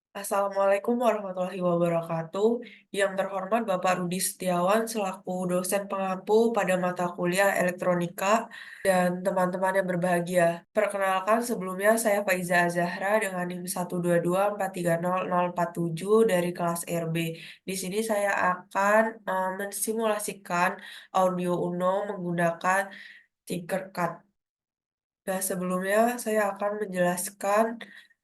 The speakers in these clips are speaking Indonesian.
Assalamualaikum warahmatullahi wabarakatuh. Yang terhormat Bapak Rudi Setiawan selaku dosen pengampu pada mata kuliah elektronika dan teman-teman yang berbahagia. Perkenalkan sebelumnya saya Faiza Azahra dengan NIM 122430047 dari kelas RB. Di sini saya akan mensimulasikan audio Uno menggunakan Tinkercad. Nah, sebelumnya saya akan menjelaskan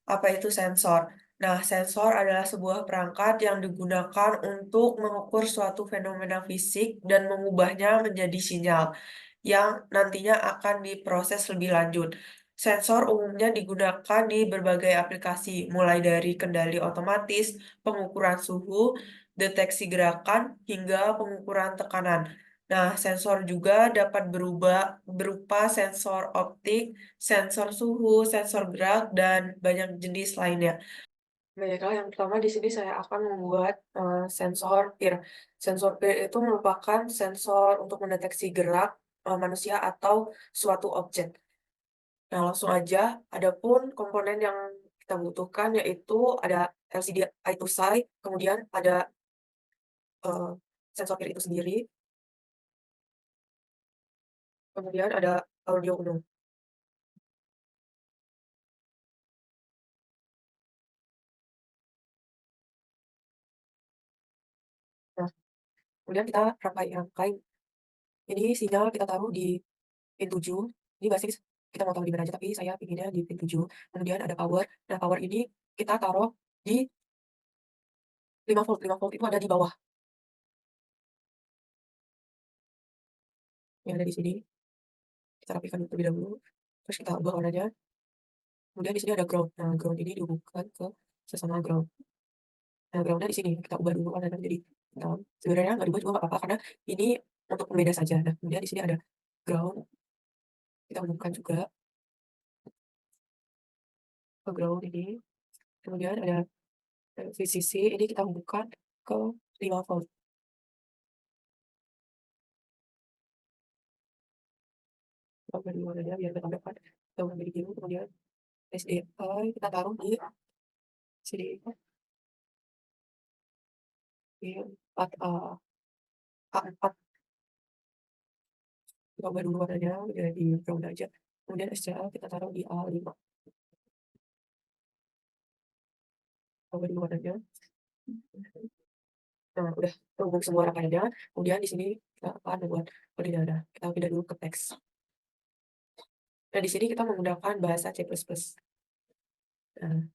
apa itu sensor. Nah, sensor adalah sebuah perangkat yang digunakan untuk mengukur suatu fenomena fisik dan mengubahnya menjadi sinyal yang nantinya akan diproses lebih lanjut. Sensor umumnya digunakan di berbagai aplikasi, mulai dari kendali otomatis, pengukuran suhu, deteksi gerakan, hingga pengukuran tekanan. Nah, sensor juga dapat berubah berupa sensor optik, sensor suhu, sensor gerak, dan banyak jenis lainnya. Baiklah, yang pertama di sini saya akan membuat sensor PIR. Sensor PIR itu merupakan sensor untuk mendeteksi gerak manusia atau suatu objek. Nah, langsung aja, adapun komponen yang kita butuhkan yaitu ada LCD eye to sight, kemudian ada eh, sensor PIR itu sendiri, kemudian ada audio Uno. Nah, kemudian kita rangkai-rangkai. Ini sinyal kita taruh di pin 7. Ini basis kita mau taruh di mana aja, tapi saya pinginnya di pin 7. Kemudian ada power. Nah, power ini kita taruh di 5 volt. 5 volt itu ada di bawah. Yang ada di sini. Kita rapikan terlebih dahulu. Terus kita ubah warnanya. Kemudian di sini ada ground. Nah, ground ini dihubungkan ke sesama ground. Nah, groundnya di sini. Kita ubah dulu warnanya jadi hitam. Sebenarnya nggak diubah juga nggak apa-apa karena ini untuk pembeda saja. Nah, kemudian di sini ada ground. Kita hubungkan juga ke ground ini. Kemudian ada VCC. Ini kita hubungkan ke 5 volt. Kita ubah dulu warnanya biar bertabrakan. Kita ubah menjadi biru. Kemudian SDI kita taruh di sini. Di 4A. A4. Kita ubah dulu warnanya jadi brown aja. Kemudian SCL kita taruh di A5. Kita ubah dulu warnanya. Nah, udah terhubung semua rangkaiannya. Kemudian di sini kita akan membuat koordinat. Kita pindah dulu ke teks. Nah, di sini kita menggunakan bahasa C++. Nah,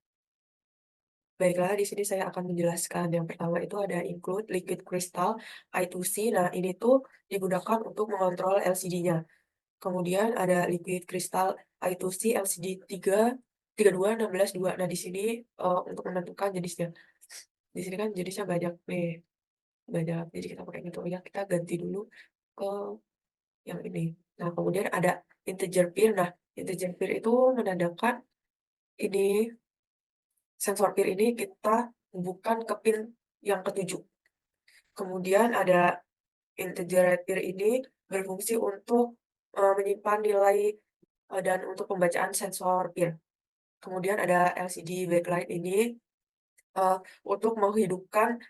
baiklah, di sini saya akan menjelaskan. Yang pertama itu ada include liquid crystal I2C. Nah, ini tuh digunakan untuk mengontrol LCD-nya. Kemudian ada liquid crystal I2C LCD 33216 2. Nah, di sini untuk menentukan jenisnya. Di sini kan jenisnya banyak nih. Banyak. Jadi kita pakai gitu ya. Kita ganti dulu ke yang ini. Nah, kemudian ada integer pair. Nah, integer pair itu menandakan ini sensor pair ini kita bukan ke pin yang ketujuh. Kemudian ada integer pair ini berfungsi untuk menyimpan nilai dan untuk pembacaan sensor pair. Kemudian ada LCD backlight ini uh, untuk menghidupkan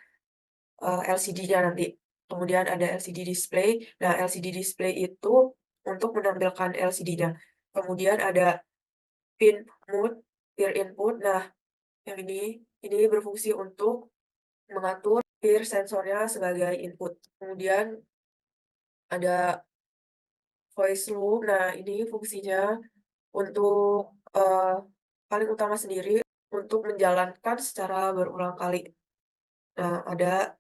LCD-nya nanti. Kemudian ada LCD display. Nah, LCD display itu untuk menampilkan LCD-nya. Kemudian ada pin mode, peer input. Nah, yang ini berfungsi untuk mengatur peer sensornya sebagai input. Kemudian ada voice loop. Nah, ini fungsinya untuk paling utama sendiri untuk menjalankan secara berulang kali. Nah, ada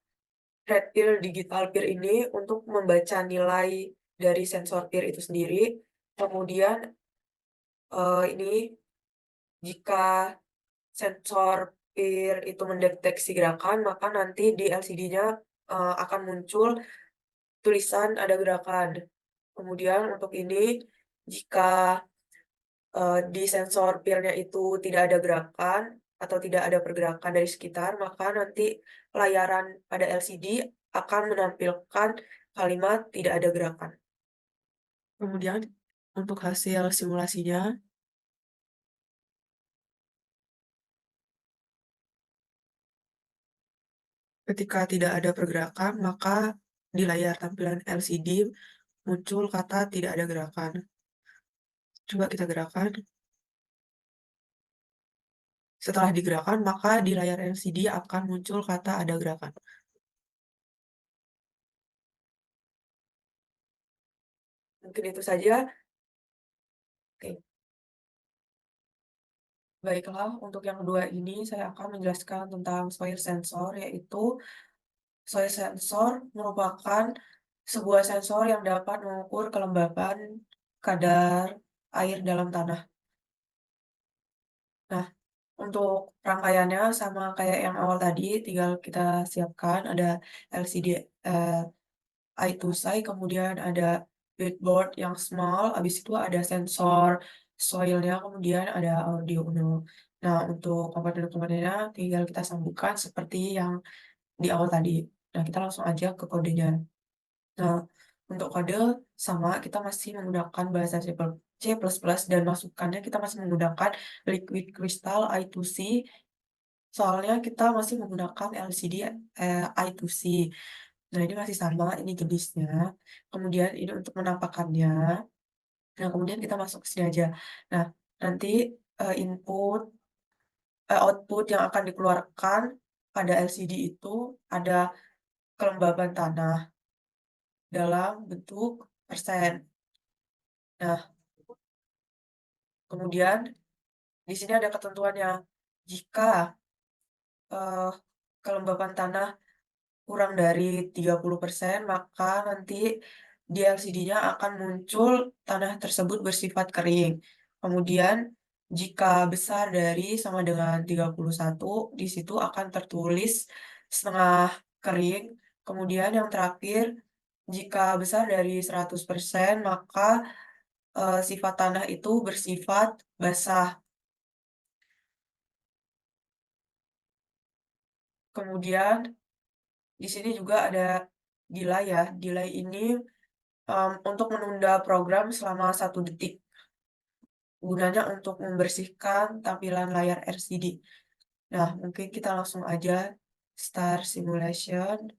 red pill, digital peer ini untuk membaca nilai dari sensor peer itu sendiri. Kemudian ini jika sensor peer itu mendeteksi gerakan, maka nanti di LCD-nya akan muncul tulisan ada gerakan. Kemudian untuk ini, jika di sensor peer-nya itu tidak ada gerakan atau tidak ada pergerakan dari sekitar, maka nanti layaran pada LCD akan menampilkan kalimat tidak ada gerakan. Kemudian untuk hasil simulasinya, Ketika tidak ada pergerakan, maka di layar tampilan LCD muncul kata tidak ada gerakan. Coba kita gerakan. Setelah digerakkan, maka di layar LCD akan muncul kata ada gerakan. Mungkin itu saja. Oke, baiklah. Untuk yang kedua ini, saya akan menjelaskan tentang soil sensor, yaitu soil sensor merupakan sebuah sensor yang dapat mengukur kelembapan kadar air dalam tanah. Nah, untuk rangkaiannya sama kayak yang awal tadi, tinggal kita siapkan ada LCD eye to sight, kemudian ada breadboard yang small, habis itu ada sensor soilnya, kemudian ada audio Uno. Nah, untuk komponen-komponennya tinggal kita sambungkan seperti yang di awal tadi. Nah, kita langsung aja ke kodenya. Nah, untuk kode sama kita masih menggunakan bahasa C++ dan masukannya kita masih menggunakan Liquid Crystal I2C, soalnya kita masih menggunakan LCD I2C. Nah, ini masih sama, ini jenisnya. Kemudian ini untuk penampakannya. Nah, kemudian kita masuk ke sini aja. Nah, nanti output yang akan dikeluarkan pada LCD itu ada kelembaban tanah dalam bentuk persen. Nah, kemudian di sini ada ketentuannya. Jika eh, kelembapan tanah kurang dari 30%, maka nanti di LCD-nya akan muncul tanah tersebut bersifat kering. Kemudian, jika besar dari sama dengan 31, di situ akan tertulis setengah kering. Kemudian yang terakhir, jika besar dari 100%, maka sifat tanah itu bersifat basah. Kemudian, di sini juga ada delay ya. Delay ini untuk menunda program selama 1 detik. Gunanya untuk membersihkan tampilan layar LCD. Nah, mungkin kita langsung aja start simulation.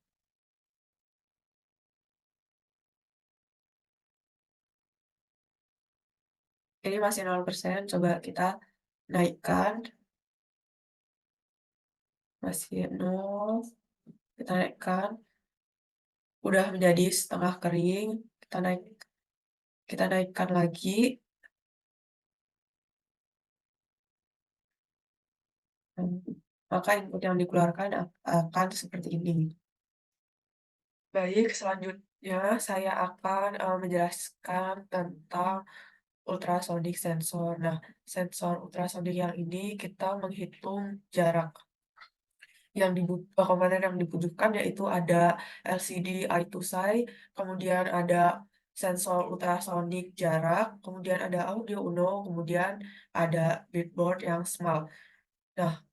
Ini masih 0%, coba kita naikkan. Masih 0, kita naikkan. Udah menjadi setengah kering, kita naikkan lagi. Hmm, Maka input yang dikeluarkan akan seperti ini. Baik, selanjutnya saya akan menjelaskan tentang ultrasonic sensor. Nah, sensor ultrasonic yang ini kita menghitung jarak komponen yang dibutuhkan, yaitu ada LCD eye to sight, kemudian ada sensor ultrasonic jarak, kemudian ada audio Uno, kemudian ada breadboard yang small. Nah,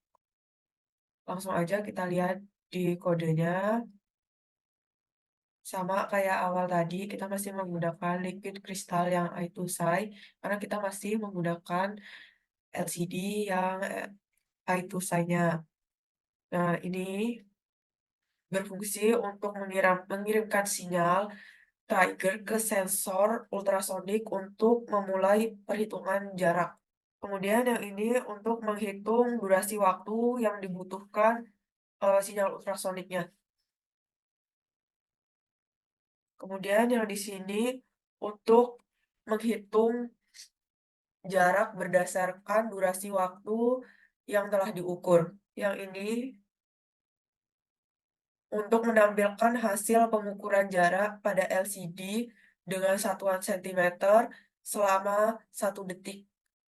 langsung aja kita lihat di kodenya. Sama kayak awal tadi, kita masih menggunakan liquid kristal yang I2SI, karena kita masih menggunakan LCD yang I2SI-nya. Nah, ini berfungsi untuk mengirimkan sinyal trigger ke sensor ultrasonik untuk memulai perhitungan jarak. Kemudian yang ini untuk menghitung durasi waktu yang dibutuhkan sinyal ultrasoniknya. Kemudian yang di sini untuk menghitung jarak berdasarkan durasi waktu yang telah diukur. Yang ini untuk menampilkan hasil pengukuran jarak pada LCD dengan satuan sentimeter selama 1 detik.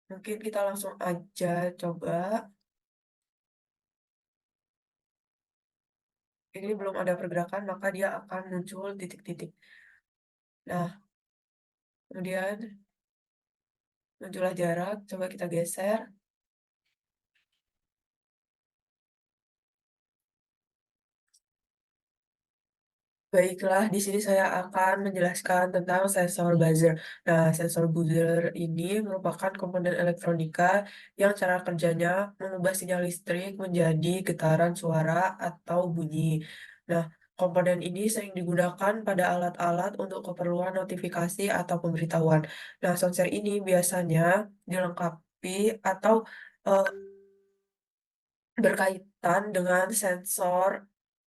Mungkin kita langsung aja coba. Ini belum ada pergerakan, maka dia akan muncul titik-titik. Nah, kemudian muncullah jarak. Coba kita geser. Baiklah, di sini saya akan menjelaskan tentang sensor buzzer. Nah, sensor buzzer ini merupakan komponen elektronika yang cara kerjanya mengubah sinyal listrik menjadi getaran suara atau bunyi. Nah, komponen ini sering digunakan pada alat-alat untuk keperluan notifikasi atau pemberitahuan. Nah, sensor ini biasanya dilengkapi atau eh, berkaitan dengan sensor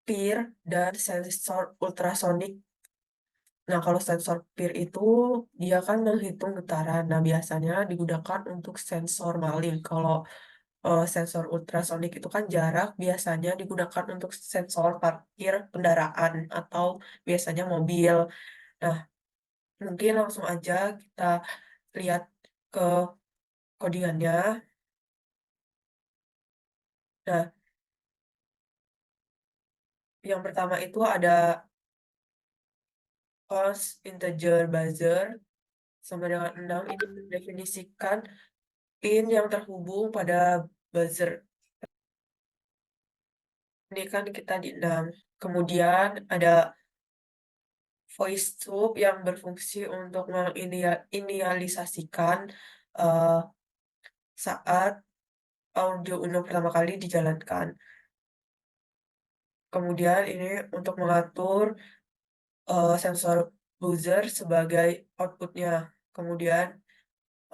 PIR dan sensor ultrasonik. Nah, kalau sensor PIR itu dia kan menghitung getaran. Nah, biasanya digunakan untuk sensor maling. Kalau sensor ultrasonik itu kan jarak, biasanya digunakan untuk sensor parkir kendaraan atau biasanya mobil. Nah, mungkin langsung aja kita lihat ke codingannya. Nah, yang pertama itu ada const integer buzzer sama dengan 6 ini mendefinisikan pin yang terhubung pada buzzer. Ini kan kita di 6. Kemudian ada voice loop yang berfungsi untuk menginisialisasikan eh, saat audio Uno pertama kali dijalankan. Kemudian ini untuk mengatur sensor buzzer sebagai outputnya. Kemudian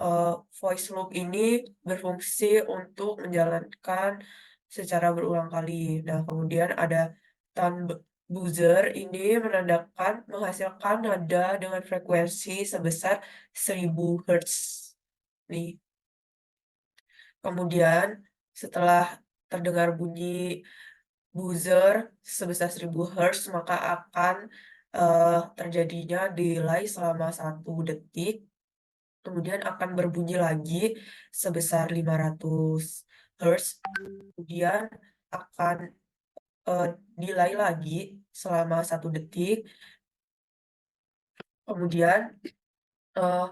eh, voice loop ini berfungsi untuk menjalankan secara berulang kali. Nah, kemudian ada tone buzzer ini menandakan menghasilkan nada dengan frekuensi sebesar 1000 Hz. Nih. Kemudian setelah terdengar bunyi buzzer sebesar 1000 Hz, maka akan terjadinya delay selama 1 detik. Kemudian akan berbunyi lagi sebesar 500 Hz, kemudian akan delay lagi selama 1 detik, kemudian eh,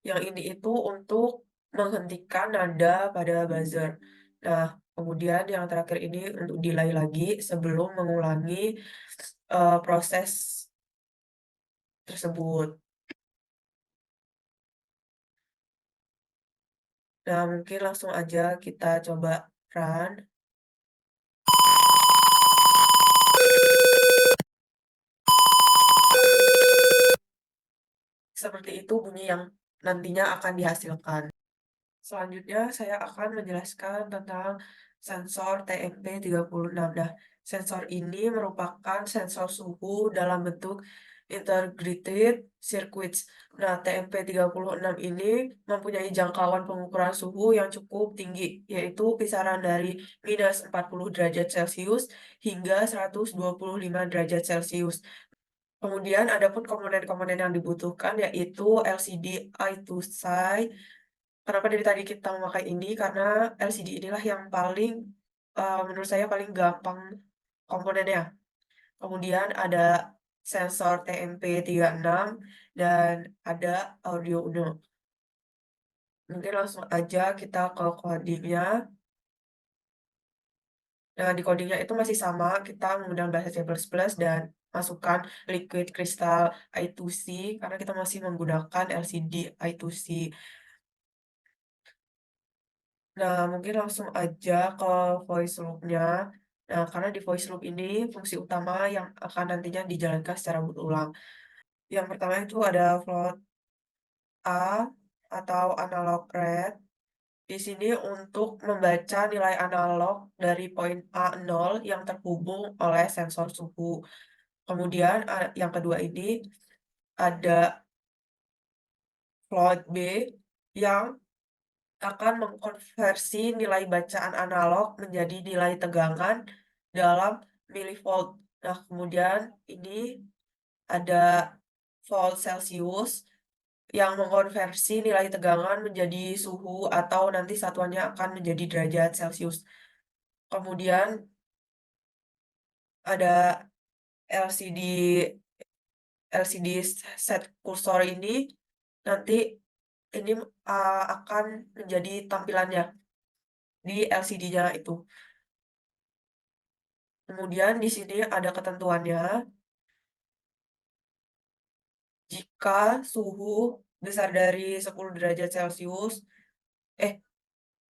yang ini itu untuk menghentikan nada pada buzzer. Nah, kemudian yang terakhir ini untuk delay lagi sebelum mengulangi proses tersebut. Nah, mungkin langsung aja kita coba run. Seperti itu bunyi yang nantinya akan dihasilkan. Selanjutnya saya akan menjelaskan tentang sensor TMP36. Nah, sensor ini merupakan sensor suhu dalam bentuk integrated circuits. Nah, TMP36 ini mempunyai jangkauan pengukuran suhu yang cukup tinggi, yaitu kisaran dari -40 derajat Celcius hingga 125 derajat Celcius. Kemudian ada pun komponen-komponen yang dibutuhkan yaitu LCD I2C. Kenapa dari tadi kita memakai ini? Karena LCD inilah yang paling menurut saya paling gampang komponennya. Kemudian ada sensor TMP36 dan ada audio Uno. Mungkin langsung aja kita ke codingnya. Nah, di codingnya itu masih sama, kita menggunakan bahasa C++ dan masukkan liquid crystal I2C karena kita masih menggunakan LCD I2C. Nah, mungkin langsung aja ke voice loop-nya. Nah, karena di voice loop ini fungsi utama yang akan nantinya dijalankan secara berulang. Yang pertama itu ada float A atau analog rate. Di sini untuk membaca nilai analog dari poin A0 yang terhubung oleh sensor suhu. Kemudian yang kedua ini ada float B yang akan mengkonversi nilai bacaan analog menjadi nilai tegangan dalam milivolt. Nah, kemudian ini ada volt Celsius yang mengkonversi nilai tegangan menjadi suhu atau nanti satuannya akan menjadi derajat Celcius. Kemudian ada LCD LCD set kursor ini nanti ini akan menjadi tampilannya di LCD-nya itu. Kemudian di sini ada ketentuannya. jika suhu besar dari 10 derajat Celcius eh,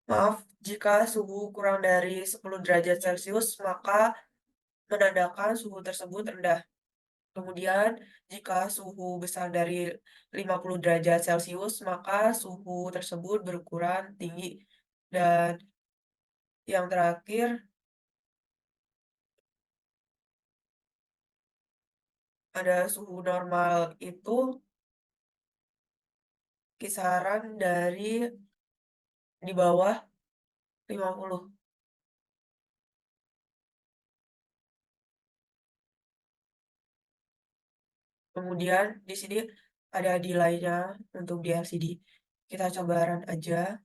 maaf, jika suhu kurang dari 10 derajat Celcius, maka menandakan suhu tersebut rendah. Kemudian, jika suhu besar dari 50 derajat Celcius, maka suhu tersebut berukuran tinggi. Dan yang terakhir, ada suhu normal itu kisaran dari di bawah 50. Kemudian di sini ada delay-nya untuk di LCD. Kita coba run aja.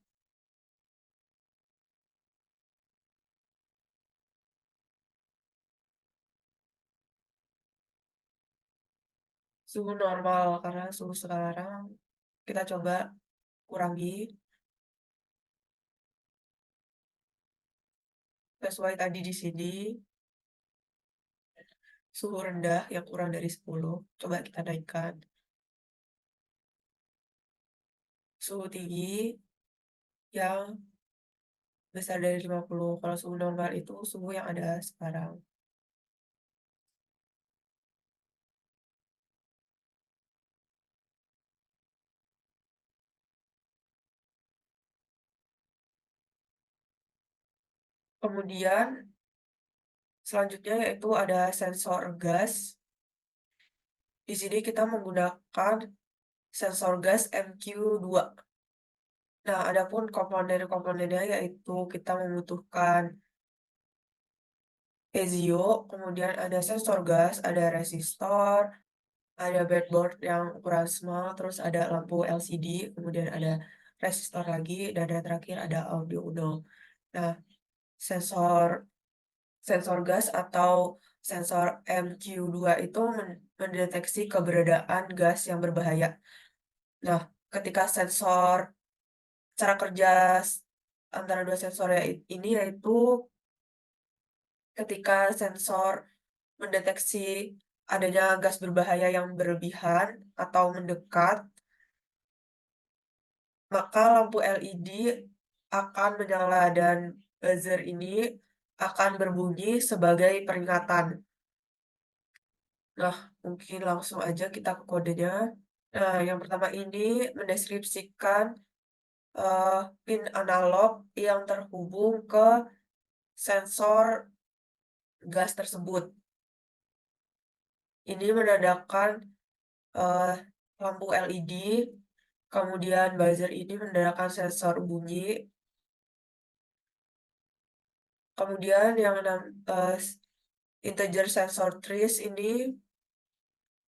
Suhu normal karena suhu sekarang kita coba kurangi sesuai tadi di sini suhu rendah yang kurang dari 10. Coba kita naikkan. Suhu tinggi yang besar dari 50. Kalau suhu normal itu suhu yang ada sekarang. Kemudian selanjutnya yaitu ada sensor gas. Di sini kita menggunakan sensor gas MQ2. Nah, adapun komponen-komponennya yaitu kita membutuhkan piezo, kemudian ada sensor gas, ada resistor, ada breadboard yang ukuran small, terus ada lampu LCD, kemudian ada resistor lagi, dan yang terakhir ada audio Uno. Nah, sensor sensor gas atau sensor MQ2 itu mendeteksi keberadaan gas yang berbahaya. Nah, ketika sensor cara kerja antara dua sensor ini yaitu ketika sensor mendeteksi adanya gas berbahaya yang berlebihan atau mendekat, maka lampu LED akan menyala dan buzzer ini akan berbunyi sebagai peringatan. Nah, mungkin langsung aja kita ke kodenya. Nah, yang pertama ini mendeskripsikan pin analog yang terhubung ke sensor gas tersebut. Ini menandakan eh, lampu LED, kemudian buzzer ini menandakan sensor bunyi, kemudian yang integer sensor trace ini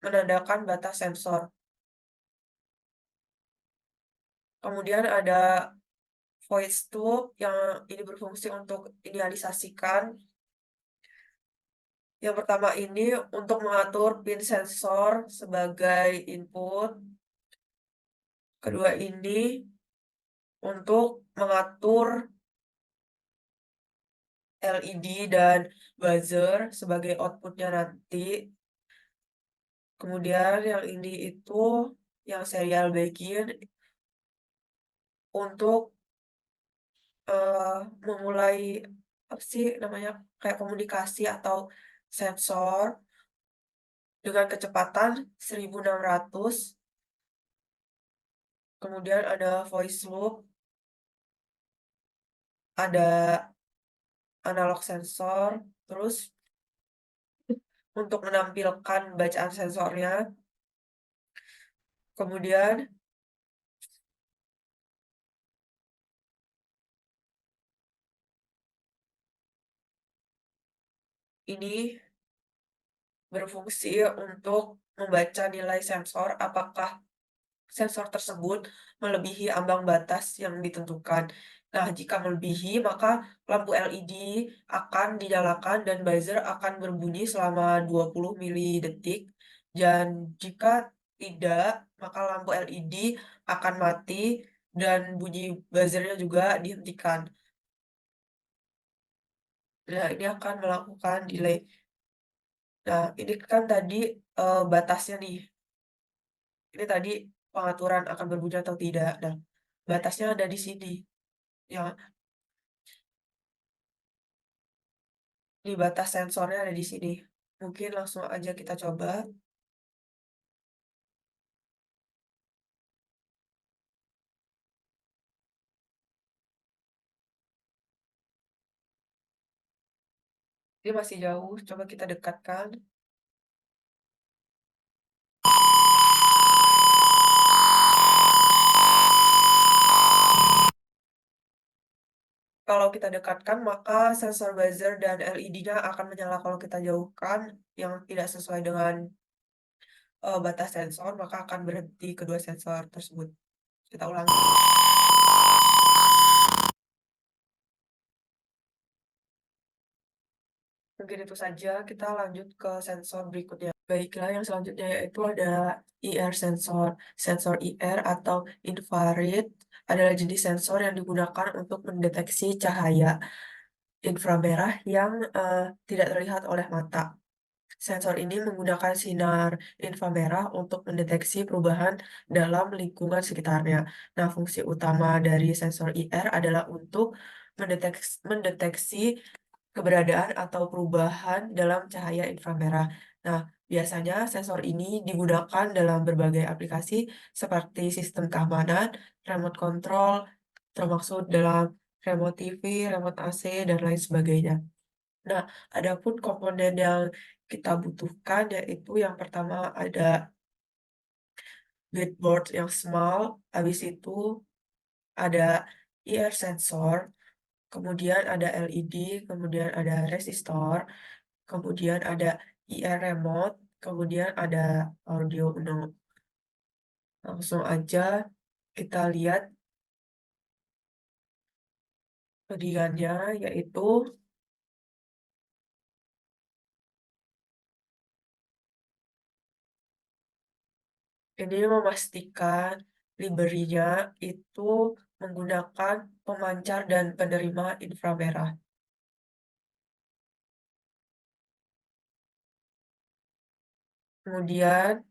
menandakan batas sensor. Kemudian ada voice tube yang ini berfungsi untuk idealisasikan. Yang pertama ini untuk mengatur pin sensor sebagai input. Kedua ini untuk mengatur LED dan buzzer sebagai outputnya nanti. Kemudian yang ini itu yang serial begin untuk memulai apa sih namanya kayak komunikasi atau sensor dengan kecepatan 1600. Kemudian ada voice loop, ada analog sensor, terus untuk menampilkan bacaan sensornya. Kemudian ini berfungsi untuk membaca nilai sensor apakah sensor tersebut melebihi ambang batas yang ditentukan. Nah, jika melebihi, maka lampu LED akan dinyalakan dan buzzer akan berbunyi selama 20 milidetik. Dan jika tidak, maka lampu LED akan mati dan bunyi buzzernya juga dihentikan. Nah, ini akan melakukan delay. Nah, ini kan tadi batasnya nih. Ini tadi pengaturan akan berbunyi atau tidak. Nah, batasnya ada di sini. Ya, di batas sensornya ada di sini. Mungkin langsung aja kita coba. Ini masih jauh, coba kita dekatkan. Kalau kita dekatkan, maka sensor buzzer dan LED-nya akan menyala. Kalau kita jauhkan yang tidak sesuai dengan batas sensor, maka akan berhenti kedua sensor tersebut. Kita ulangi. Mungkin itu saja, kita lanjut ke sensor berikutnya. Baiklah, yang selanjutnya yaitu ada IR sensor. Sensor IR atau infrared adalah jenis sensor yang digunakan untuk mendeteksi cahaya inframerah yang tidak terlihat oleh mata. Sensor ini menggunakan sinar inframerah untuk mendeteksi perubahan dalam lingkungan sekitarnya. Nah, fungsi utama dari sensor IR adalah untuk mendeteksi keberadaan atau perubahan dalam cahaya inframerah. Nah, biasanya sensor ini digunakan dalam berbagai aplikasi seperti sistem keamanan, remote control, termasuk dalam remote TV, remote AC, dan lain sebagainya. Nah, adapun komponen yang kita butuhkan yaitu yang pertama ada breadboard yang small, habis itu ada IR sensor, kemudian ada LED, kemudian ada resistor, kemudian ada IR remote, kemudian ada audio Uno. Langsung aja kita lihat codingannya, yaitu ini memastikan library-nya itu menggunakan pemancar dan penerima inframerah. Kemudian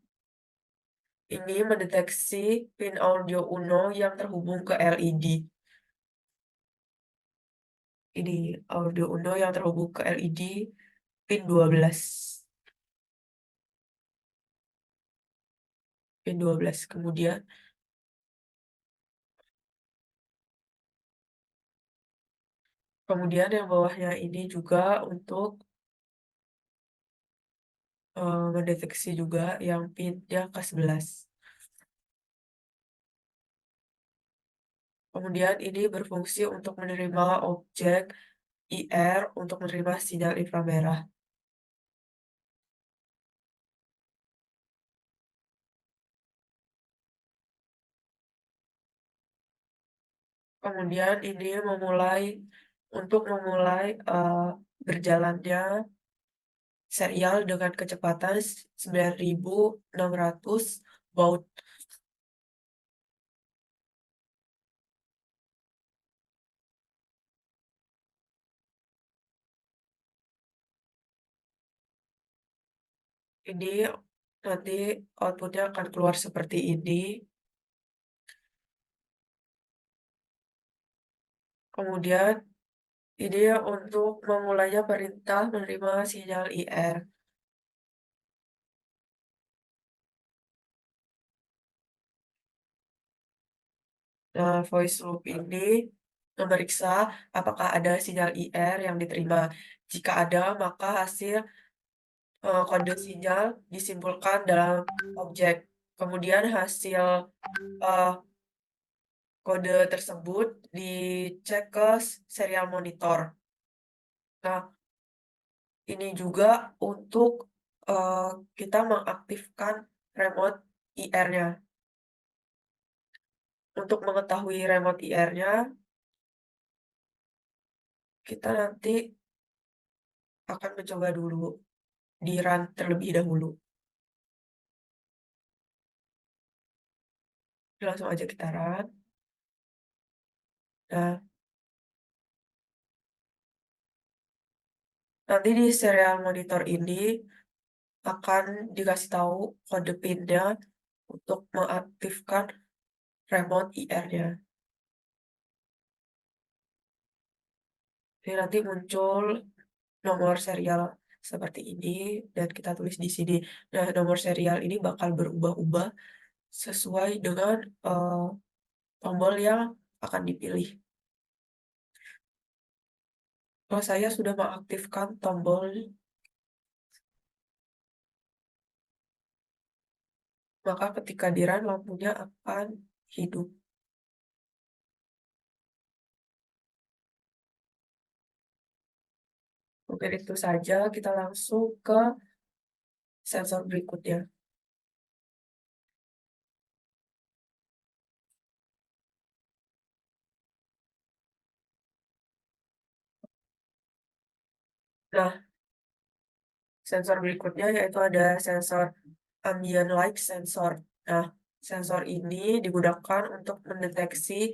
ini mendeteksi pin audio Uno yang terhubung ke LED. Ini audio Uno yang terhubung ke LED pin 12. Pin 12. Kemudian yang bawahnya ini juga untuk mendeteksi juga yang pinnya ke-11. Kemudian ini berfungsi untuk menerima objek IR untuk menerima sinyal inframerah. Kemudian ini untuk memulai berjalannya serial dengan kecepatan 9.600 baud. Ini nanti outputnya akan keluar seperti ini. Kemudian ini untuk memulainya perintah menerima sinyal IR. Nah, voice loop ini memeriksa apakah ada sinyal IR yang diterima. Jika ada, maka hasil kode sinyal disimpulkan dalam objek. Kemudian hasil eh, kode tersebut dicek ke serial monitor. Nah, ini juga untuk eh, kita mengaktifkan remote IR-nya. Untuk mengetahui remote IR-nya, kita nanti akan mencoba dulu di run terlebih dahulu. Langsung aja kita run. Nah, nanti di serial monitor ini akan dikasih tahu kode PIN-nya untuk mengaktifkan remote IR-nya. Jadi nanti muncul nomor serial seperti ini dan kita tulis di sini. Nah, nomor serial ini bakal berubah-ubah sesuai dengan, tombol yang akan dipilih. Kalau saya sudah mengaktifkan tombol, maka ketika di-run lampunya akan hidup. Mungkin itu saja, kita langsung ke sensor berikutnya. Nah, sensor berikutnya yaitu ada sensor ambient light sensor. Nah, sensor ini digunakan untuk mendeteksi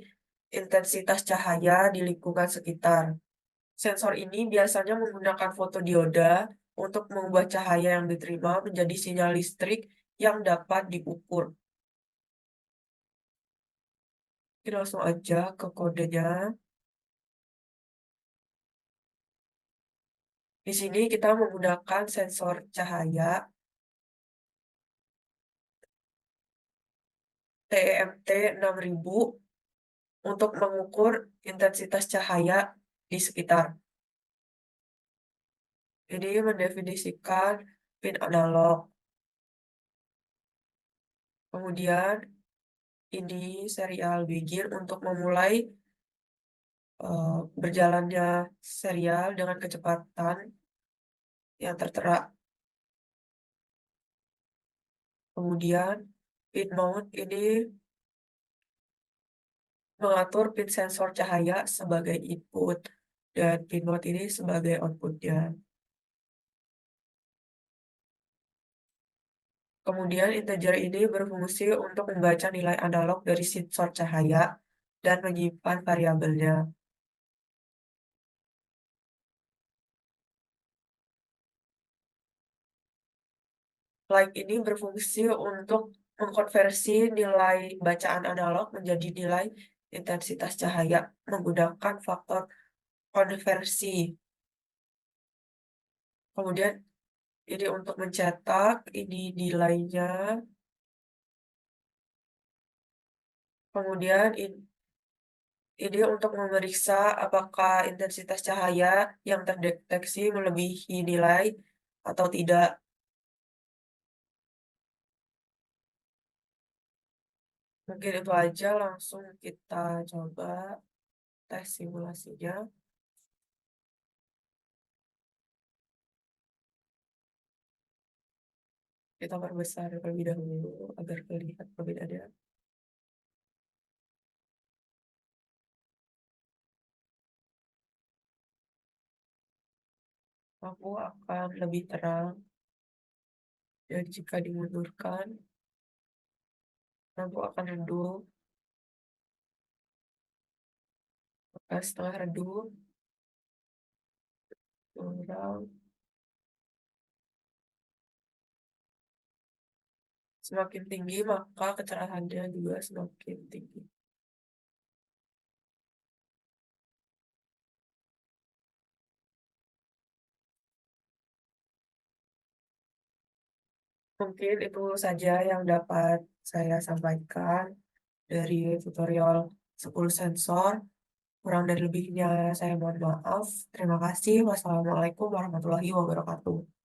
intensitas cahaya di lingkungan sekitar. Sensor ini biasanya menggunakan fotodioda untuk mengubah cahaya yang diterima menjadi sinyal listrik yang dapat diukur. Kita langsung aja ke kodenya. Di sini kita menggunakan sensor cahaya TEMT 6000 untuk mengukur intensitas cahaya di sekitar. Ini mendefinisikan pin analog. Kemudian ini serial begin untuk memulai berjalannya serial dengan kecepatan yang tertera. Kemudian pin mount ini mengatur pin sensor cahaya sebagai input dan pin mount ini sebagai outputnya. Kemudian integer ini berfungsi untuk membaca nilai analog dari sensor cahaya dan menyimpan variabelnya. Light ini berfungsi untuk mengkonversi nilai bacaan analog menjadi nilai intensitas cahaya menggunakan faktor konversi. Kemudian ini untuk mencetak, ini nilainya. Kemudian ini untuk memeriksa apakah intensitas cahaya yang terdeteksi melebihi nilai atau tidak. Mungkin itu aja, langsung kita coba tes simulasinya. Kita perbesar terlebih dahulu agar terlihat perbedaannya. Lampu akan lebih terang, dan jika dimundurkan, lampu akan redup. Maka setelah redup, kurang. Semakin tinggi, maka kecerahannya juga semakin tinggi. Mungkin itu saja yang dapat saya sampaikan dari tutorial 10 sensor. Kurang dan lebihnya saya mohon maaf. Terima kasih. Wassalamualaikum warahmatullahi wabarakatuh.